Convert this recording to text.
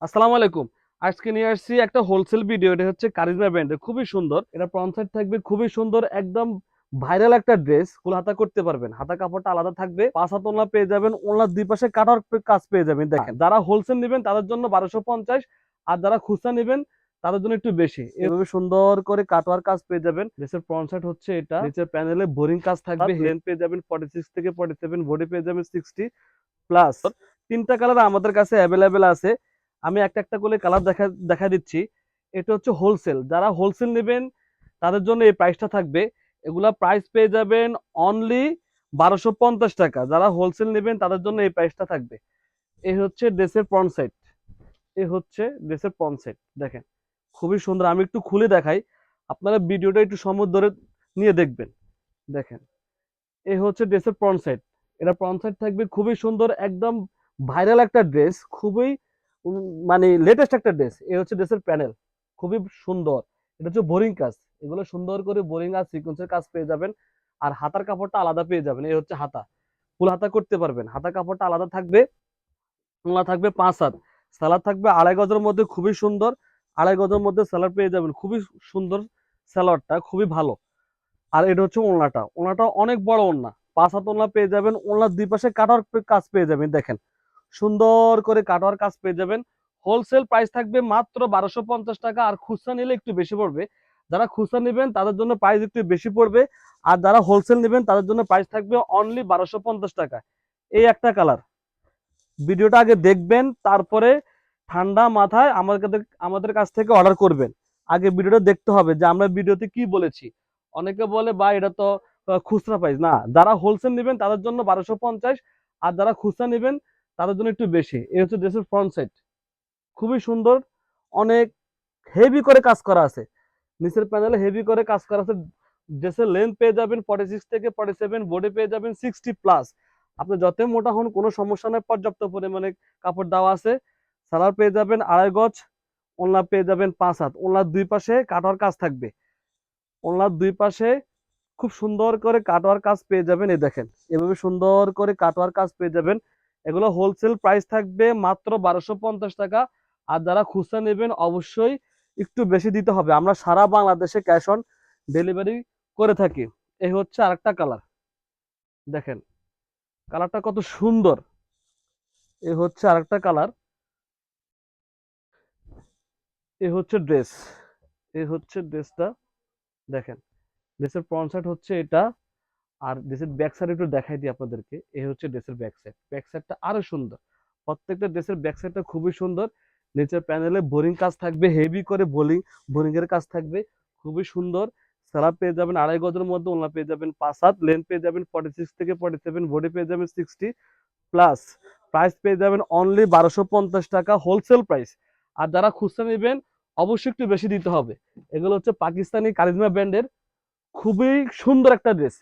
আসসালামু আলাইকুম। আজকে নিয়ে আসছি একটা হোলসেল ভিডিও। এটা হচ্ছে কারিজমা ব্র্যান্ডের, খুবই সুন্দর। এটা ফ্রন্ট সাইড থাকবে খুবই সুন্দর, একদম ভাইরাল একটা ড্রেস। ফুল হাতা করতে পারবেন, হাতা কাপড়টা আলাদা থাকবে, পাঁচ হাত ওড়না পেয়ে যাবেন, ওড়নার দুই পাশে কাটার কাজ পেয়ে যাবেন। দেখেন, যারা হোলসেল নেবেন তাদের জন্য 1250, আর যারা খুচরা নেবেন তাদের জন্য একটু বেশি। এভাবে সুন্দর করে কাটোয়ার কাজ পেয়ে যাবেন। ড্রেসের ফ্রন্ট সাইড হচ্ছে এটা, নিচের প্যানেলে বোরিং কাজ থাকবে, লেন্থ পেয়ে যাবেন 46 থেকে 47, বডি পেয়ে যাবেন 60 প্লাস। তিনটা কালার আমাদের কাছে অ্যাভেলেবেল আছে। আমি একটা একটা করে কালার দেখা দিচ্ছি। এটা হচ্ছে হোলসেল, যারা হোলসেল নেবেন তাদের জন্য এই প্রাইসটা থাকবে। এগুলা প্রাইস পেয়ে যাবেন অনলি 1250 টাকা। যারা হোলসেল নেবেন তাদের জন্য এই প্রাইসটা থাকবে। এই হচ্ছে ড্রেসের ফ্রন্ট সাইড, এই হচ্ছে ড্রেসের ফ্রন্ট সাইড। দেখেন, খুবই সুন্দর। আমি একটু খুলে দেখাই, আপনারা ভিডিওটা একটু সময় ধরে নিয়ে দেখবেন। দেখেন, এই হচ্ছে ড্রেসের ফ্রন্ট সাইড। এটা ফ্রন্ট সাইড থাকবে খুবই সুন্দর, একদম ভাইরাল একটা ড্রেস, খুবই মানে লেটেস্ট একটা ড্রেস। এই হচ্ছে ড্রেসের প্যানেল, খুবই সুন্দর। এটা হচ্ছে বোরিং কাজ, এগুলো সুন্দর করে বোরিং আর সিকোয়েন্সের কাজ পেয়ে যাবেন। আর হাতার কাপড়টা আলাদা পেয়ে যাবেন। এই হচ্ছে হাতা, ফুল হাতা করতে পারবেন, হাতা কাপড়টা আলাদা থাকবে। ওড়না থাকবে 5 হাত, সালোয়ার থাকবে 2.5 গজের মধ্যে, খুবই সুন্দর। 2.5 গজের মধ্যে সালোয়ার পেয়ে যাবেন, খুবই সুন্দর। সালোয়ারটা খুবই ভালো। আর এটা হচ্ছে ওড়নাটা, ওড়নাটা অনেক বড় ওড়না, 5 হাত ওড়না পেয়ে যাবেন। ওড়নার দুই পাশে কাটার কাজ পেয়ে যাবেন। দেখেন, সুন্দর করে কাটার কাজ পেয়ে যাবেন। হোলসেল প্রাইস থাকবে মাত্র 1250 টাকা, আর খুচরা নিলে একটু বেশি পড়বে। যারা খুচরা নেবেন তাদের জন্য প্রাইস একটু বেশি পড়বে, আর যারা হোলসেল নেবেন তাদের জন্য প্রাইস থাকবে অনলি 1250 টাকা। এই একটা কালার। ভিডিওটা আগে দেখবেন, তারপরে ঠান্ডা মাথায় আমাদের কাছ থেকে অর্ডার করবেন। আগে ভিডিওটা দেখতে হবে যে আমরা ভিডিওতে কি বলেছি। অনেকে বলে বা এটা তো খুচরা প্রাইস না। যারা হোলসেল নেবেন তাদের জন্য 1250, আর যারা খুচরা নেবেন তাদের জন্য একটু বেশি। এই হচ্ছে ড্রেসের ফ্রন্ট সাইড, খুবই সুন্দর। অনেক হেভি করে কাজ করা আছে, নিচের প্যানেলে হেভি করে কাজ করা আছে। ড্রেসের লেন্থ পেয়ে যাবেন 46 থেকে 47, বডি পেয়ে যাবেন 60 প্লাস। আপনি যতই মোটা হন কোনো সমস্যা নেই, পর্যাপ্ত পরিমাণে কাপড় দেওয়া আছে। সালোয়ার পেয়ে যাবেন 2.5 গজ, ওড়না পেয়ে যাবেন 5 হাত। ওড়নার দুই পাশে কাটওয়ার কাজ থাকবে, ওড়নার দুই পাশে খুব সুন্দর করে কাটওয়ার কাজ পেয়ে যাবেন। এই দেখেন, এভাবে সুন্দর করে কাটওয়ার কাজ পেয়ে যাবেন। এগুলো হোলসেল প্রাইস থাকবে মাত্র 1250 টাকা। আর যারা খুচরা নেবেন অবশ্যই একটু বেশি দিতে হবে। আমরা সারা বাংলাদেশে ক্যাশ অন ডেলিভারি করে থাকি। এই হচ্ছে আরেকটা কালার। দেখেন, কালারটা কত সুন্দর। এই হচ্ছে আরেকটা কালার। এই হচ্ছে ড্রেস, এই হচ্ছে ড্রেসটা। দেখেন, ড্রেসের ফ্রন্ট সাইড হচ্ছে এটা, আর ড্রেসের ব্যাক সাইড একটু দেখাই দিই আপনাদেরকে। এই হচ্ছে ড্রেসের ব্যাক সাইড, ব্যাক সাইডটা আরো সুন্দর। প্রত্যেকটা ড্রেসের ব্যাক সাইডটা খুবই সুন্দর। নিচের প্যানেলে বোরিং কাজ থাকবে, হেভি করে বোরিং এর কাজ থাকবে, খুবই সুন্দর। সালোয়ার পেয়ে যাবেন 2.5 গজের মধ্যে, ওড়না পেয়ে যাবেন 5 হাত, লেন্থ পেয়ে যাবেন 46 থেকে 47, বডি পেয়ে যাবেন 60 প্লাস। প্রাইস পেয়ে যাবেন অনলি 1250 টাকা, হোলসেল প্রাইস। আর যারা খুচরা নেবেন অবশ্যই একটু বেশি দিতে হবে। এগুলো হচ্ছে পাকিস্তানি কারিজমা ব্র্যান্ডের খুবই সুন্দর একটা ড্রেস।